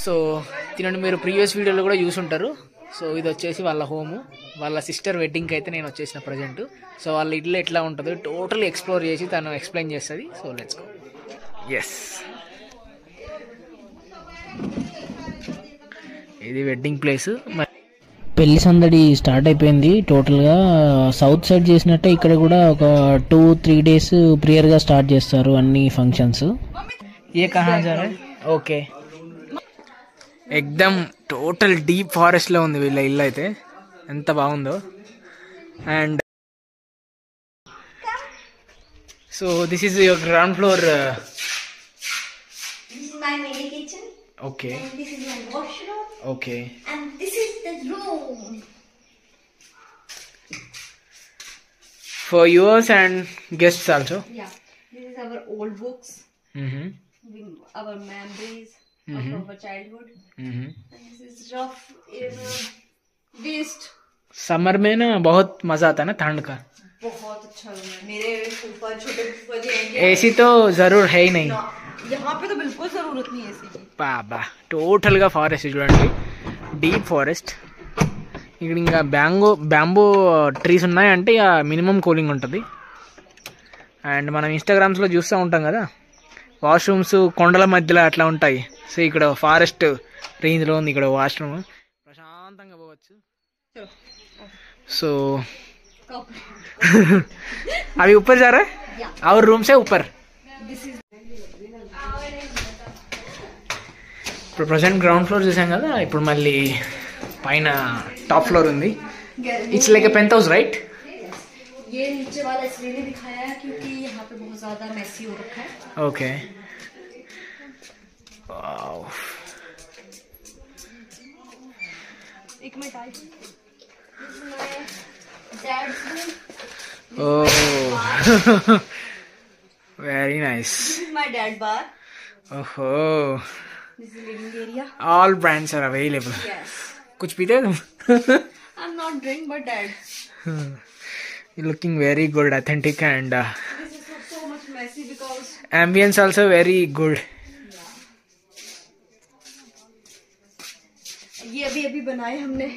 So దీనిని మీరు previous వీడియోలో కూడా చూసుంటారు. సో ఇది వచ్చేసి వాళ్ళ హోము, వాళ్ళ సిస్టర్ వెడ్డింగ్కి అయితే నేను వచ్చేసిన ప్రజెంట్. సో వాళ్ళ ఇల్లు ఎట్లా ఉంటుందో టోటల్లీ ఎక్స్ప్లోర్ చేసి తను ఎక్స్ప్లెయిన్ చేస్తుంది. So let's go. ఎస్, ఇది వెడ్డింగ్ ప్లేస్. పెళ్లి సందడి స్టార్ట్ అయిపోయింది టోటల్గా. సౌత్ సైడ్ చేసినట్టే ఇక్కడ కూడా ఒక 2-3 days ప్రియర్గా స్టార్ట్ చేస్తారు అన్ని ఫంక్షన్స్. ఏ కహా జా రహే? ఓకే, ఎక్దమ్ టోటల్ డీప్ ఫారెస్ట్లో ఉంది వీళ్ళ ఇల్లు అయితే, ఎంత బాగుందో. And so this is your ground floor. Okay, okay, and this is the room for yours and guests also. Yeah, this is our old books, our memories of our childhood, and this is rough waste. Summer में ना बहुत मजा आता है ना ठंड का. बहुत अच्छा रूम है. मेरे फूफा छोटे फूफा जी आएंगे. एसी तो जरूर है ही नहीं यहाँ पे, तो बिल्कुल जरूरत नहीं है एसी की. బాబా టోటల్గా ఫారెస్ట్ చూడండి, డీప్ ఫారెస్ట్. ఇక్కడ ఇంకా బ్యాంబూ ట్రీస్ ఉన్నాయంటే ఇక మినిమం కూలింగ్ ఉంటుంది. అండ్ మనం ఇన్స్టాగ్రామ్స్లో చూస్తూ ఉంటాం కదా, వాష్రూమ్స్ కొండల మధ్యలో అట్లా ఉంటాయి. సో ఇక్కడ ఫారెస్ట్ రేంజ్లో ఉంది ఇక్కడ వాష్రూమ్, ప్రశాంతంగా పోవచ్చు. సో అవి ऊपर जा रहा है और रूम से ऊपर. ఇప్పుడు ప్రజెంట్ గ్రౌండ్ ఫ్లోర్ చూసాం కదా, ఇప్పుడు మళ్ళీ పైన టాప్ ఫ్లోర్ ఉంది. It's like a penthouse right? ये नीचे वाला इसलिए नहीं दिखाया है क्योंकि यहाँ पे बहुत ज्यादा मैसी हो रखा है. ओके, एक minute I. Dad's room. Oh, very nice. This is my dad bar. Oh, This is living area. all brands are available. Yes. कुछ पीते हो तुम? I'm not drink, but dad. You're looking very good, authentic, and This is so much messy because ambience also very good. ये अभी बनाए हमने.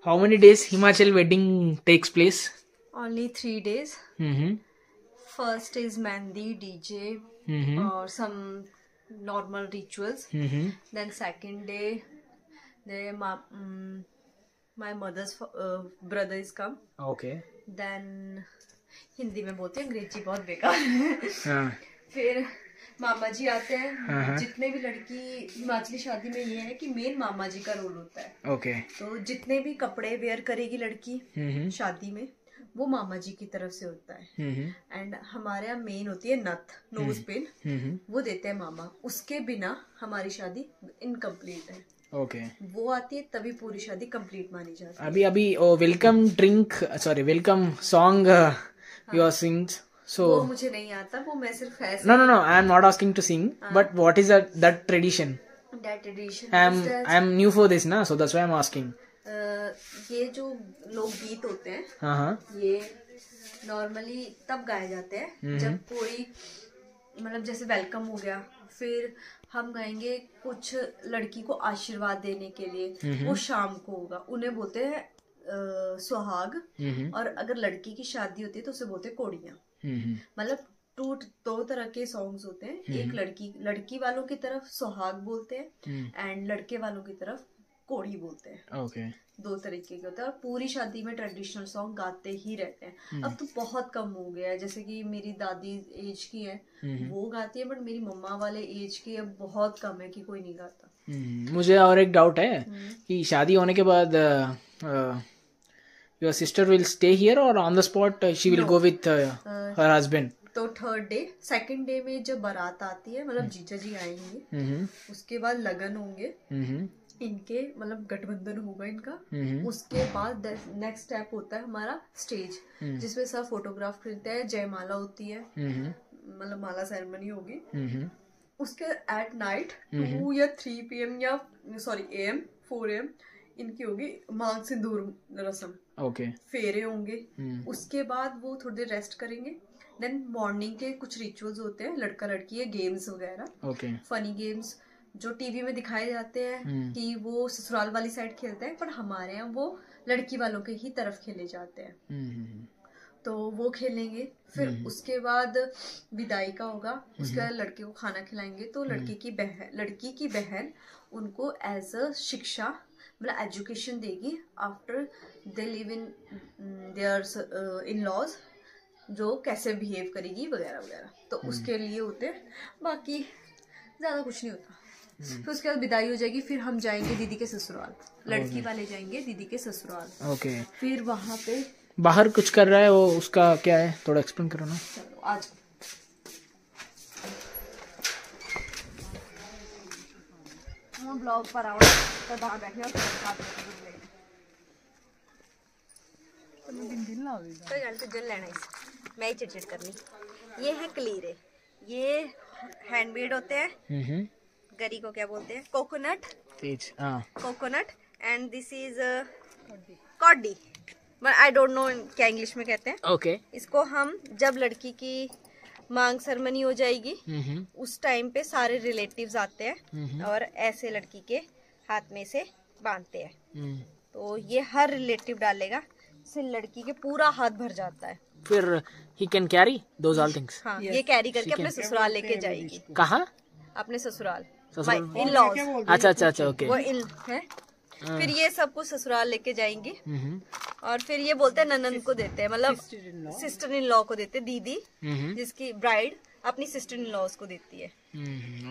How many days Himachal wedding takes place? Only 3 days. First is Mehndi, DJ, or some normal rituals. Then second day, my mother's brother is come. Okay. Then Hindi में बोलते हैं, अंग्रेजी बहुत बेकार. फिर मामा जी आते हैं. जितने भी लड़की हिमाचली शादी में ये है कि मेन मामा जी का रोल होता है. Okay. तो जितने भी कपड़े वेयर करेगी लड़की शादी में, वो मामा जी की तरफ से होता है. एंड हमारे यहाँ मेन होती है नथ, नोज पिन, वो देते हैं मामा. उसके बिना हमारी शादी इनकम्प्लीट है. Okay. वो आती है तभी पूरी शादी कंप्लीट मानी जाती है. अभी welcome song you are singing. So वो मुझे नहीं आता, वो मैं सिर्फ ऐसे. No, I am not asking to sing, but what is that tradition? That tradition. I am new for this, na, so that's why I am asking. ये जो लोकगीत होते हैं, ये नॉर्मली तब गाए जाते हैं जब कोई, मतलब जैसे वेलकम हो गया, फिर हम गाएंगे कुछ लड़की को आशीर्वाद देने के लिए. वो शाम को होगा. उन्हें बोलते हैं सुहाग. और अगर लड़की की शादी होती है तो उसे बोलते हैं कोड़ियाँ. मतलब दो तरह के सॉन्ग्स होते हैं. एक लड़की वालों की तरफ सुहाग बोलते हैं एंड लड़के वालों की तरफ कोड़ी बोलते हैं. Okay. दो तरीके के होते हैं. और पूरी शादी में ट्रेडिशनल सॉन्ग गाते ही रहते हैं. अब तो बहुत कम हो गया है. जैसे कि मेरी दादी एज की है, वो गाती है, बट मेरी मम्मा वाले एज की अब बहुत कम है कि कोई नहीं गाता. मुझे और एक डाउट है कि शादी होने के बाद your sister will stay here or on the spot she will go with her husband? तो थर्ड डे, सेकंड डे में जब बारात आती है, मतलब जीजा जी आएंगे, उसके बाद लगन होंगे इनके, मतलब गठबंधन होगा इनका. उसके बाद नेक्स्ट स्टेप होता है हमारा स्टेज, जिसमें सब फोटोग्राफ खरीदते हैं. जयमाला होती है, मतलब माला सेरेमनी होगी. उसके एट नाइट 2 या 3 PM या AM 4 AM इनकी होगी मांग सिंदूर रस्म. ओके. फेरे होंगे. उसके बाद वो थोड़ी देर रेस्ट करेंगे. देन मॉर्निंग के कुछ रिचुअल्स होते हैं, लड़का लड़की है, गेम्स वगैरह, ओके फनी गेम्स जो टीवी में दिखाए जाते हैं कि वो ससुराल वाली साइड खेलते हैं, पर हमारे यहाँ वो लड़की वालों के ही तरफ खेले जाते हैं। तो वो खेलेंगे, फिर उसके बाद विदाई का होगा, उसके बाद लड़के को खाना खिलाएंगे। तो लड़की की बहन उनको एज अ शिक्षा मतलब एजुकेशन देगी after they live in their in-laws, जो कैसे बिहेव करेगी वगैरह वगैरह। तो उसके लिए होते हैं, बाकी ज्यादा कुछ नहीं होता। फिर उसके बाद विदाई हो जाएगी, फिर हम जाएंगे दीदी के ससुराल, लड़की वाले जाएंगे दीदी के ससुराल। ओके फिर वहां पे बाहर कुछ कर रहा है वो, उसका क्या है थोड़ा एक्सप्लेन करो ना। चलो आज हम ब्लॉग पर आओ तो बाहर बैठे और कोई गल तो जल लेना इस मैं ही चिट करनी। ये है कलीरे, ये हैंडमेड होते हैं। गरी को क्या बोलते हैं? Coconut. Tej coconut and this is Cardi, I don't know क्या इंग्लिश में कहते हैं। ओके इसको हम जब लड़की की मांग सेरेमनी हो जाएगी उस टाइम पे सारे रिलेटिव्स आते हैं और ऐसे लड़की के हाथ में से बांधते हैं। तो ये हर रिलेटिव डालेगा, इससे लड़की के पूरा हाथ भर जाता है। फिर he can carry those all things. हाँ ये कैरी करके अपने ससुराल लेके जाएगी। कहाँ? अपने ससुराल, ससुराल? In-laws. अच्छा ओके। वो इन है, फिर ये सब कुछ ससुराल लेके जाएंगी और फिर ये बोलते हैं ननद को देते हैं, मतलब सिस्टर इन लॉ को देते हैं। दीदी जिसकी ब्राइड अपनी सिस्टर इन लॉज को देती है।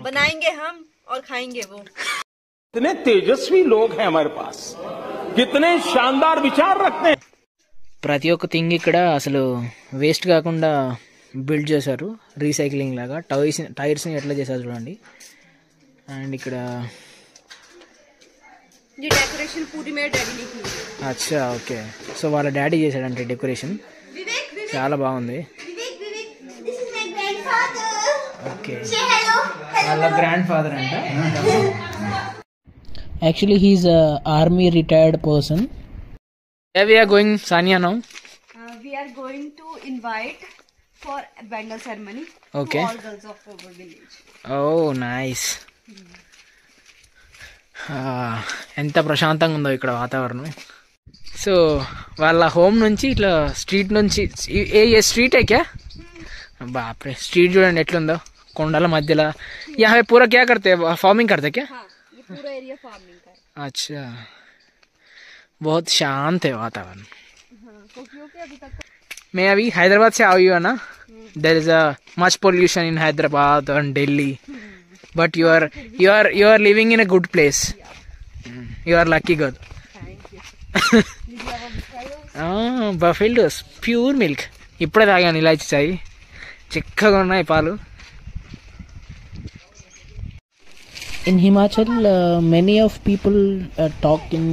बनाएंगे हम और खाएंगे वो। कितने तेजस्वी लोग हैं हमारे पास, कितने शानदार विचार रखते हैं। ప్రతి ఒక్క థింగ్ ఇక్కడ అసలు వేస్ట్ కాకుండా బిల్డ్ చేశారు, రీసైక్లింగ్ లాగా. టైర్స్ని ఎట్లా చేశారు చూడండి. అండ్ ఇక్కడ ये डेकोरेशन पूरी मेरे डैडी ने की। అచ్చా ఓకే. సో వాళ్ళ డాడీ చేశాడంటే డెకరేషన్ చాలా బాగుంది. ఓకే వాళ్ళ గ్రాండ్ ఫాదర్ అంట. Actually he's army retired person. We are going, Sania, now. We are going to invite for a bangle ceremony. Okay. To all girls of our village. Oh, nice. ఎంత ప్రశాంతంగా ఉందో ఇక్కడ వాతావరణం. So వాళ్ళ home నుంచి ఇట్లా street నుంచి ఏ street క్యా బాప్రే స్ట్రీట్ చూడండి ఎట్లుందో కొండల మధ్యలో. यहाँ पूरा क्या करते हैं, फार्मिंग करते क्या? हाँ, ये पूरा एरिया फार्मिंग का है। अच्छा बहुत शांत है वातावरण. मैं अभी हैदराबाद से आई हूँ ना. There is a much pollution in Hyderabad and Delhi, but you are living in a good place. You are lucky girl. Buffaloes pure milk ఇప్పుడే తాగాను, ఇలాచి చాయ్ చిక్కగా ఉన్నాయి పాలు. In Himachal, many of people talk in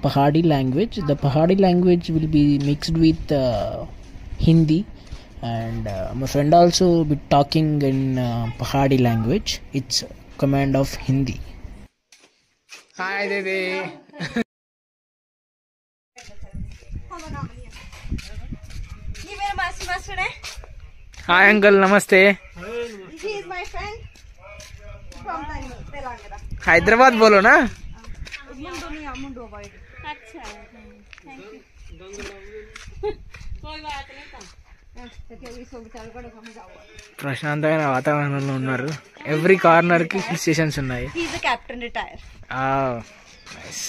Pahadi language. The Pahadi language will be mixed with Hindi, and my friend also be talking in Pahadi language. It's command of Hindi. Hi, Dede. ये मेरा मासी master है. Hi, uncle. Namaste. He is my friend. Hyderabad बोलो ना. अच्छा thank you. कोई बात नहीं. ప్రశాంతమైన వాతావరణంలో ఉన్నారు. ఎవ్రీ కార్నర్ కి హిల్ స్టేషన్స్ ఉన్నాయి. He is a captain retire. Nice.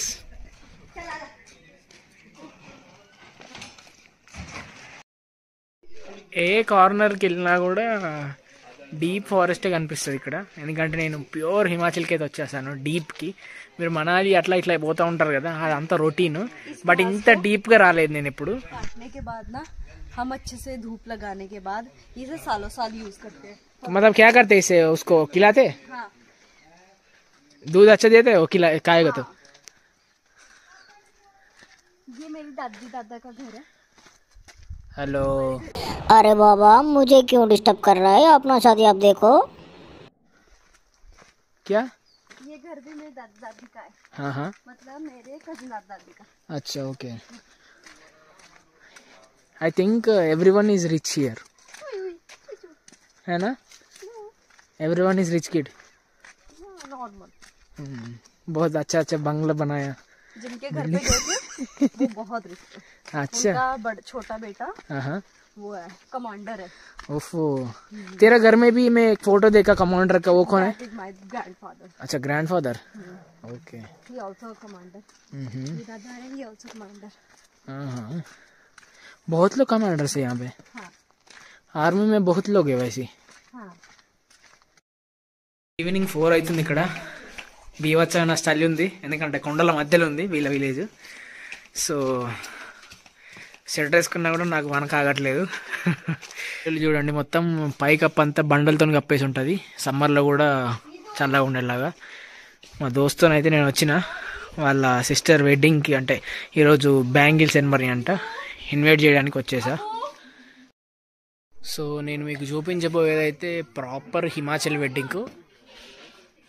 ఏ కార్నర్కి వెళ్ళినా కూడా డీప్ ఫారెస్టే కనిపిస్తుంది ఇక్కడ. ఎందుకంటే నేను ప్యూర్ హిమాచల్కి అయితే వచ్చేసాను డీప్కి. మీరు మనాలి అట్లా ఇట్లా పోతూ ఉంటారు కదా, అదంతా రొటీన్. బట్ ఇంత డీప్గా రాలేదు నేను ఎప్పుడు. काटने के बाद ना हम अच्छे से धूप लगाने के बाद इसे सालों साल यूज करते हैं. मतलब क्या करते इसे, उसको खिलाते? हाँ. दूध अच्छा देते वो खाएगा तो. ये मेरी दादी दादा का घर है. हेलो. अरे बाबा मुझे क्यों डिस्टर्ब कर रहा है, अपना शादी आप देखो. क्या? ये घर भी मेरी दादी दादी का है. हाँ मतलब मेरे कजिन दादी का. अच्छा okay. I think everyone is rich here. है ना? Everyone is rich kid. Normal. बहुत अच्छा अच्छा बंगला बनाया। जिनके घर पे गए थे वो बहुत रिच है। अच्छा। उनका छोटा बेटा हाँ वो है, कमांडर है। ओफो, तेरा घर में भी मैं एक फोटो देखा कमांडर का, वो कौन है? That is my grandfather. अच्छा, grandfather. Okay. He also a commander. मेरे दादा है, he also commander. हाँ, बहुत लोग कमांडर से यहाँ पे। हाँ। ఆర్మీ में बहुत लोग है वैसे। हाँ। ఈవినింగ్ 4 అవుతుంది. ఇక్కడ బీవచ్చమైన స్టైల్ ఉంది, ఎందుకంటే కొండల మధ్యలో ఉంది వీళ్ళ విలేజ్. సో షర్ట్ వేసుకున్నా కూడా నాకు వన కాగట్లేదు. వీళ్ళు చూడండి మొత్తం పైకప్పు అంతా బండలతో కప్పేసి ఉంటుంది, సమ్మర్లో కూడా చల్లగా ఉండేలాగా. మా దోస్తునైతే నేను వచ్చిన వాళ్ళ సిస్టర్ వెడ్డింగ్కి, అంటే ఈరోజు బ్యాంగిల్ సెరమనీ అంట, ఇన్వైట్ చేయడానికి వచ్చేసా. సో నేను మీకు చూపించబోయేదైతే ప్రాపర్ హిమాచల్ వెడ్డింగ్.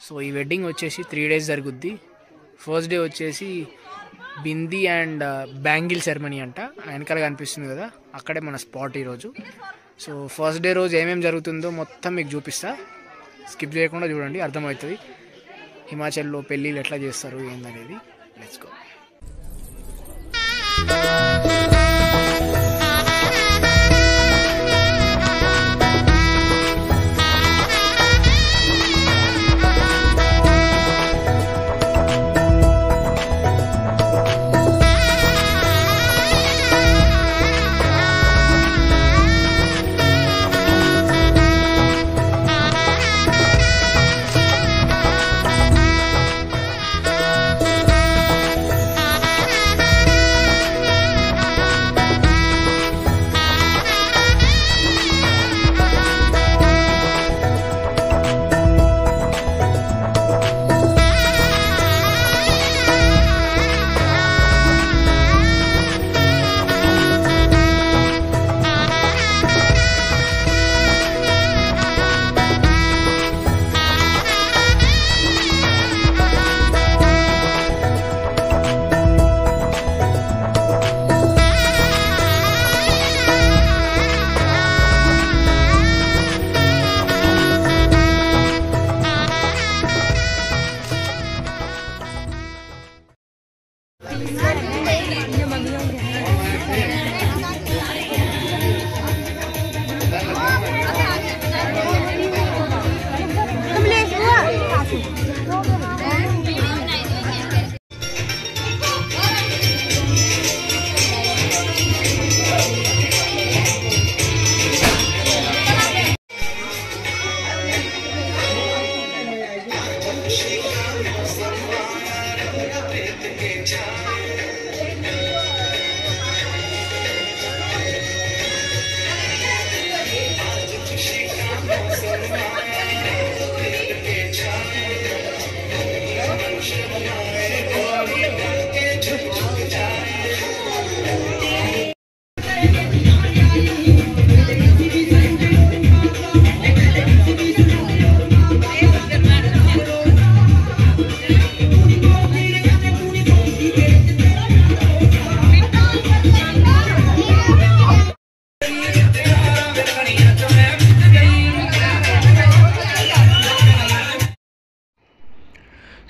సో ఈ వెడ్డింగ్ వచ్చేసి 3 days జరుగుద్ది. ఫస్ట్ డే వచ్చేసి బిందీ అండ్ బ్యాంగిల్ సెరమనీ అంట, వెనకాల కనిపిస్తుంది కదా, అక్కడే మన స్పాట్ ఈరోజు. సో ఫస్ట్ డే రోజు ఏమేమి జరుగుతుందో మొత్తం మీకు చూపిస్తా, స్కిప్ చేయకుండా చూడండి, అర్థమవుతుంది హిమాచల్లో పెళ్ళిళ్ళు ఎట్లా చేస్తారు ఏందనేది. Let's go.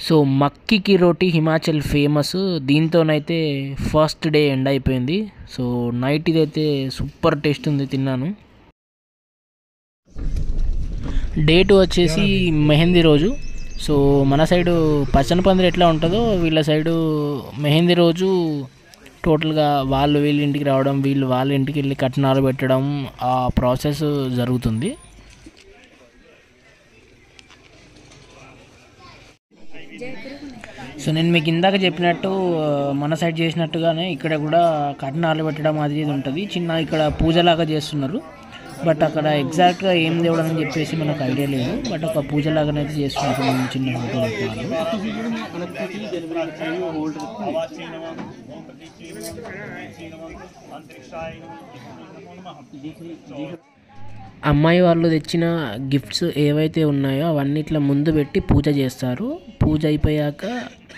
సో మక్కీ కి రోటీ హిమాచల్ ఫేమస్, దీంతోనైతే ఫస్ట్ డే ఎండ్ అయిపోయింది. సో నైట్ ఇదైతే సూపర్ టేస్ట్ ఉంది, తిన్నాను. డే 2 వచ్చేసి మెహందీ రోజు. సో మన సైడు పచ్చని పందిరి ఎట్లా ఉంటుందో వీళ్ళ సైడు మెహందీ రోజు టోటల్గా వాళ్ళు వీళ్ళ ఇంటికి రావడం, వీళ్ళు వాళ్ళ ఇంటికి వెళ్ళి కట్నాలు పెట్టడం, ఆ ప్రాసెస్ జరుగుతుంది. సో నేను మీకు ఇందాక చెప్పినట్టు మన సైడ్ చేసినట్టుగానే ఇక్కడ కూడా కట్నాలు పెట్టడం అది ఇది ఉంటుంది. చిన్న ఇక్కడ పూజలాగా చేస్తున్నారు, బట్ అక్కడ ఎగ్జాక్ట్గా ఏం దేవుడు అని చెప్పేసి మనకు ఐడియా లేదు, బట్ ఒక పూజలాగానైతే చేస్తున్నారు చిన్న అమ్మాయి వాళ్ళు తెచ్చిన గిఫ్ట్స్ ఏవైతే ఉన్నాయో అవన్నీ ఇట్లా ముందు పెట్టి పూజ చేస్తారు. పూజ అయిపోయాక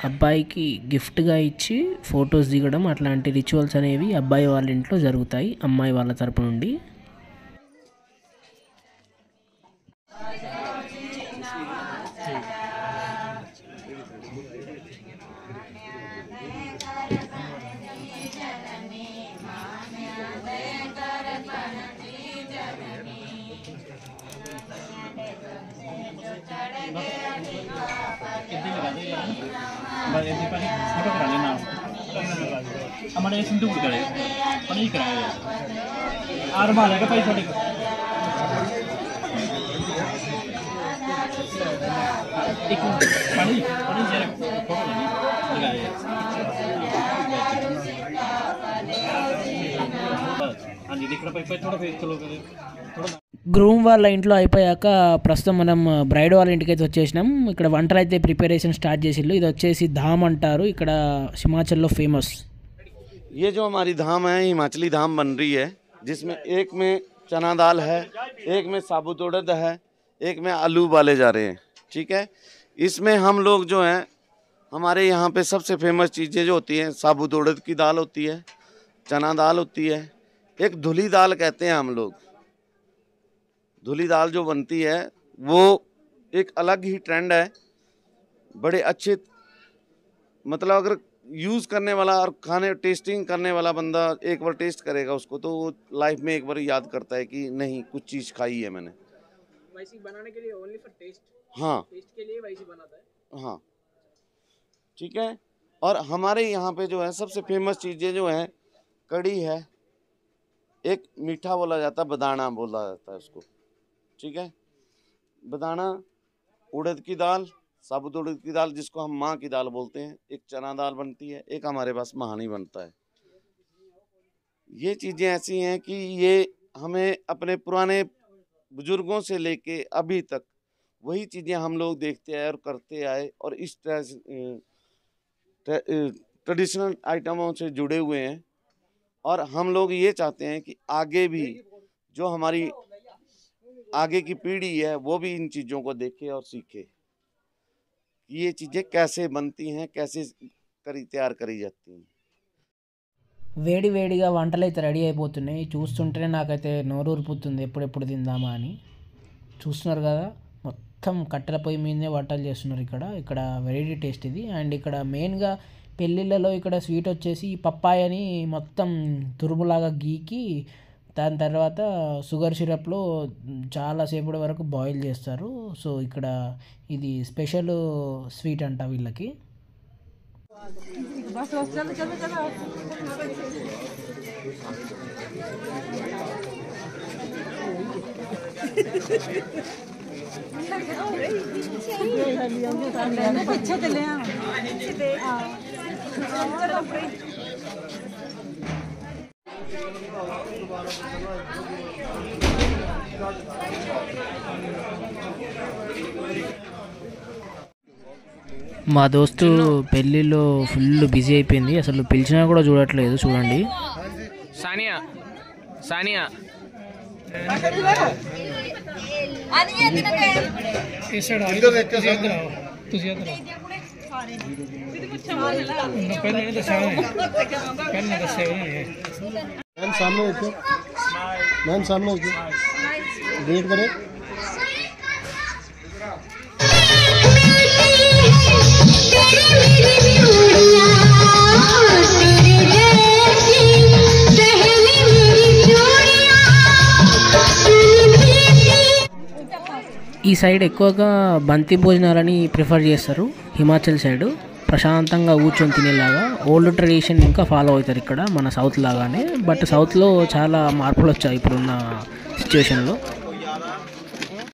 అబ్బాయికి గిఫ్ట్గా ఇచ్చి ఫొటోస్ దిగడం, అట్లాంటి రిచువల్స్ అనేవి అబ్బాయి వాళ్ళ ఇంట్లో జరుగుతాయి అమ్మాయి వాళ్ళ తరపు నుండి. हमारे सिंधु करे पनीर कराया आर माले का पैसा देखो एक पनीर पनीर जरा फोटो लगाया हाँ जी दिख रहा पैसा थोड़ा फेस चलो करे थोड़ा గ్రూమ్ వాళ్ళ ఇంట్లో అయిపోయాక ప్రస్తుతం మనం బ్రైడ్ వాళ్ళ ఇంటికి అయితే వచ్చేసినాం. ఇక్కడ వంటలు అయితే ప్రిపరేషన్ స్టార్ట్ చేసిల్లు. ఇది వచ్చేసి ధామ్ అంటారు, ఇక్కడ హిమాచల్లో ఫేమస్. ये जो हमारी धाम है हिमाचली धाम बन रही है, जिसमें एक में चना दाल है, एक में साबुत उड़द है, एक में आलू उबाले जा रहे हैं. ठीक है, इसमें हम लोग जो हैं हमारे यहाँ पे सबसे फेमस चीज़ें जो होती हैं साबुत उड़द की दाल होती है, चना दाल होती है, एक धुली दाल कहते हैं हम लोग. धुली दाल जो बनती है वो एक अलग ही ट्रेंड है, बड़े अच्छे मतलब अगर यूज़ करने वाला और खाने टेस्टिंग करने वाला बंदा एक बार टेस्ट करेगा उसको तो वो लाइफ में एक बार याद करता है कि नहीं कुछ चीज़ खाई है मैंने. वैसे बनाने के लिए ओनली फॉर टेस्ट. हाँ टेस्ट के लिए वैसे बनाता है. हाँ ठीक है. और हमारे यहाँ पे जो है सबसे फेमस चीज़ें जो हैं कड़ी है, एक मीठा बोला जाता है बदाना बोला जाता है उसको. ठीक है, बदाना, उड़द की दाल, साबुत उड़द की दाल जिसको हम माँ की दाल बोलते हैं, एक चना दाल बनती है, एक हमारे पास महानी बनता है. ये चीज़ें ऐसी हैं कि ये हमें अपने पुराने बुजुर्गों से लेके अभी तक वही चीज़ें हम लोग देखते आए और करते आए और इस ट्रेडिशनल आइटमों से जुड़े हुए हैं. और हम लोग ये चाहते हैं कि आगे भी जो हमारी आगे की पीढ़ी है वो भी इन चीज़ों को देखे और सीखे कि ये चीज़ें कैसे बनती हैं, कैसे तैयार करी जाती हैं. వేడి వేడిగా వంటలు అయితే రెడీ అయిపోతున్నాయి. చూస్తుంటేనే నాకైతే నోరు ఊరిపోతుంది ఎప్పుడెప్పుడు తిందామా అని. చూస్తున్నారు కదా, మొత్తం కట్టెల పొయ్యి మీదనే వంటలు చేస్తున్నారు ఇక్కడ వెరైటీ టేస్ట్ ఇది. అండ్ ఇక్కడ మెయిన్గా పెళ్ళిళ్ళలో ఇక్కడ స్వీట్ వచ్చేసి పప్పాయని మొత్తం తురుములాగా గీకి దాని తర్వాత షుగర్ సిరప్లో చాలాసేపటి వరకు బాయిల్ చేస్తారు. సో ఇక్కడ ఇది స్పెషల్ స్వీట్ అంట వీళ్ళకి. మా దోస్తు పెళ్ళిలో ఫుల్ బిజీ అయిపోయింది, అసలు పిలిచినా కూడా చూడట్లేదు. చూడండి సానియా సానియా सामने वेट करें. ఈ సైడ్ ఎక్కువగా బంతి భోజనాలని ప్రిఫర్ చేస్తారు. హిమాచల్ సైడ్ ప్రశాంతంగా కూర్చొని తినేలాగా ఓల్డ్ ట్రెడిషన్ ఇంకా ఫాలో అవుతారు ఇక్కడ మన సౌత్ లాగానే. బట్ సౌత్లో చాలా మార్పులు వచ్చాయి ఇప్పుడున్న సిచ్యువేషన్లో.